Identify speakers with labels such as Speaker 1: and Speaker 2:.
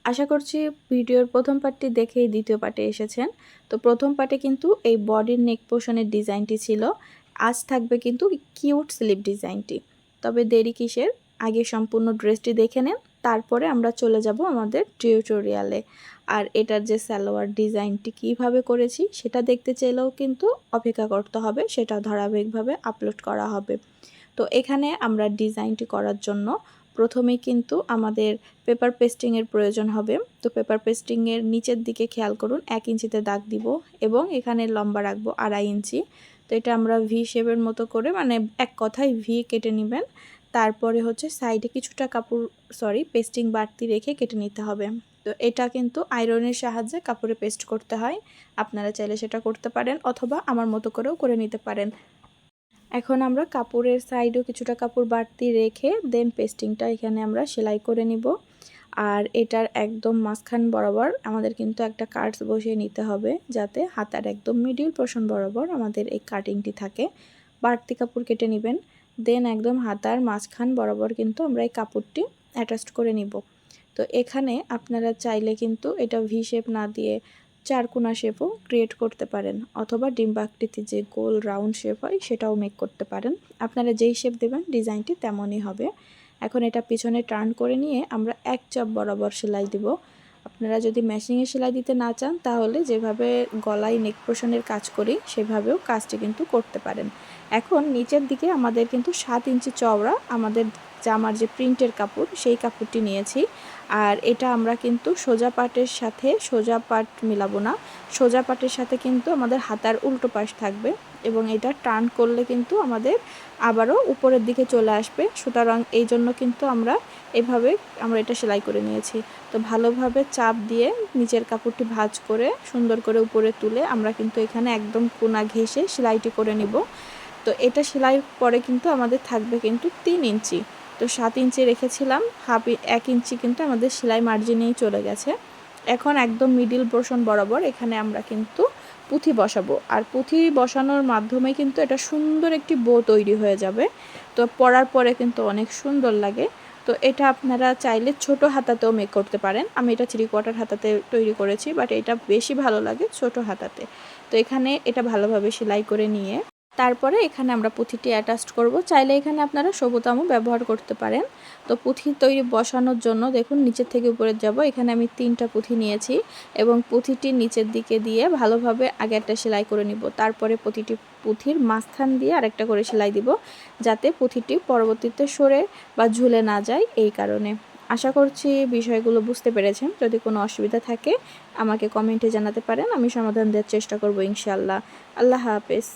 Speaker 1: আশা করছি ভিডিওর প্রথম পার্টটি দেখেই দ্বিতীয় পার্টে এসেছেন। তো প্রথম পার্টে কিন্তু এই বডির নেক পোর্শনের ডিজাইনটি ছিল, আজ থাকবে কিন্তু কিউট স্লিভ ডিজাইনটি। তবে দেরি কিসের, আগে সম্পূর্ণ ড্রেসটি দেখে নেন, তারপরে আমরা চলে যাব আমাদের টিউটোরিয়ালে। আর এটার যে সালোয়ার ডিজাইনটি কিভাবে করেছি সেটা দেখতে চাইলেও কিন্তু অপেক্ষা করতে হবে, সেটা ধারাবাহিকভাবে আপলোড করা হবে। তো এখানে আমরা ডিজাইনটি করার জন্য প্রথমেই কিন্তু আমাদের পেপার পেস্টিংয়ের প্রয়োজন হবে। তো পেপার পেস্টিংয়ের নিচের দিকে খেয়াল করুন, 1 ইঞ্চিতে দাগ দিব এবং এখানে লম্বা রাখবো 2.5 ইঞ্চি। তো এটা আমরা ভি শেপের মতো করে, মানে এক কথায় ভি কেটে নেবেন। তারপরে হচ্ছে সাইডে কিছুটা পেস্টিং বাড়তি রেখে কেটে নিতে হবে। তো এটা কিন্তু আয়রনের সাহায্যে কাপড়ে পেস্ট করতে হয়, আপনারা চাইলে সেটা করতে পারেন অথবা আমার মতো করেও করে নিতে পারেন। এখন আমরা কাপড়ের সাইডেও কিছুটা কাপড় বাড়তি রেখে দেন পেস্টিংটা এখানে আমরা সেলাই করে নিব। আর এটার একদম মাঝখান বরাবর আমাদের কিন্তু একটা কাটস বসিয়ে নিতে হবে, যাতে হাতার একদম মিডিল পোর্শন বরাবর আমাদের এই কাটিংটি থাকে। বাড়তি কাপড় কেটে নেবেন, দেন একদম হাতার মাঝখান বরাবর কিন্তু আমরা এই কাপড়টি অ্যাটাচ করে নিব। তো এখানে আপনারা চাইলে কিন্তু এটা ভি শেপ না দিয়ে চারকোনা শেপও ক্রিয়েট করতে পারেন, অথবা ডিম্বাকৃতি যে গোল রাউন্ড শেপ হয় সেটাও মেক করতে পারেন। আপনারা যেই শেপ দেবেন ডিজাইনটি তেমনই হবে। এখন এটা পিছনে টার্ন করে নিয়ে আমরা এক চাপ বরাবর সেলাই দিব। আপনারা যদি মেশিনে সেলাই দিতে না চান তাহলে যেভাবে গলায় নেক পোর্শনের কাজ করি সেভাবেও কাজটি কিন্তু করতে পারেন। এখন নিচের দিকে আমাদের কিন্তু 7 ইঞ্চি চওড়া আমাদের জামার যে প্রিন্টের কাপড় সেই কাপড়টি নিয়েছি। আর এটা আমরা কিন্তু সোজা পাটের সাথে সোজা পাট মিলাবো না, সোজা পাটের সাথে কিন্তু আমাদের হাতার উল্টো পাশ থাকবে এবং এটা টার্ন করলে কিন্তু আমাদের আবারও উপরের দিকে চলে আসবে। সুতরাং এই জন্য কিন্তু আমরা এটা সেলাই করে নিয়েছি। তো ভালোভাবে চাপ দিয়ে নিচের কাপড়টি ভাঁজ করে সুন্দর করে উপরে তুলে আমরা কিন্তু এখানে একদম কোনা ঘেঁষে সেলাইটি করে নিব। তো এটা সেলাই পরে কিন্তু আমাদের থাকবে কিন্তু 3 ইঞ্চি। তো 7 ইঞ্চি রেখেছিলাম, 1 ইঞ্চি কিন্তু আমাদের সেলাই মার্জিনেই চলে গেছে। এখন একদম মিডিল পোর্শন বরাবর এখানে আমরা কিন্তু পুঁথি বসাবো, আর পুঁথি বসানোর মাধ্যমে কিন্তু এটা সুন্দর একটি বো তৈরি হয়ে যাবে। তো পরার পরে কিন্তু অনেক সুন্দর লাগে। তো এটা আপনারা চাইলে ছোট হাতাতেও মেক করতে পারেন, আমি এটা 3/4 হাতাতে তৈরি করেছি, বাট এটা বেশি ভালো লাগে ছোট হাতাতে। তো এখানে এটা ভালোভাবে সেলাই করে নিয়ে তারপরে এখানে আমরা পুঁথিটি অ্যাটাচ করব। চাইলে এখানে আপনারা সবুতামও ব্যবহার করতে পারেন। তো পুঁথি তৈরি বসানোর জন্য দেখুন নিচের থেকে উপরে যাব, এখানে আমি 3টা পুঁথি নিয়েছি এবং পুঁথিটির নিচের দিকে দিয়ে ভালোভাবে আগে একটা সেলাই করে নিব। তারপরে প্রতিটি পুঁথির মাঝখান দিয়ে আরেকটা করে সেলাই দিব, যাতে পুঁথিটি পরবর্তীতে সরে বা ঝুলে না যায়। এই কারণে আশা করছি বিষয়গুলো বুঝতে পেরেছেন। যদি কোনো অসুবিধা থাকে আমাকে কমেন্টে জানাতে পারেন, আমি সমাধান দেওয়ার চেষ্টা করব ইনশাআল্লাহ। আল্লাহ হাফেজ।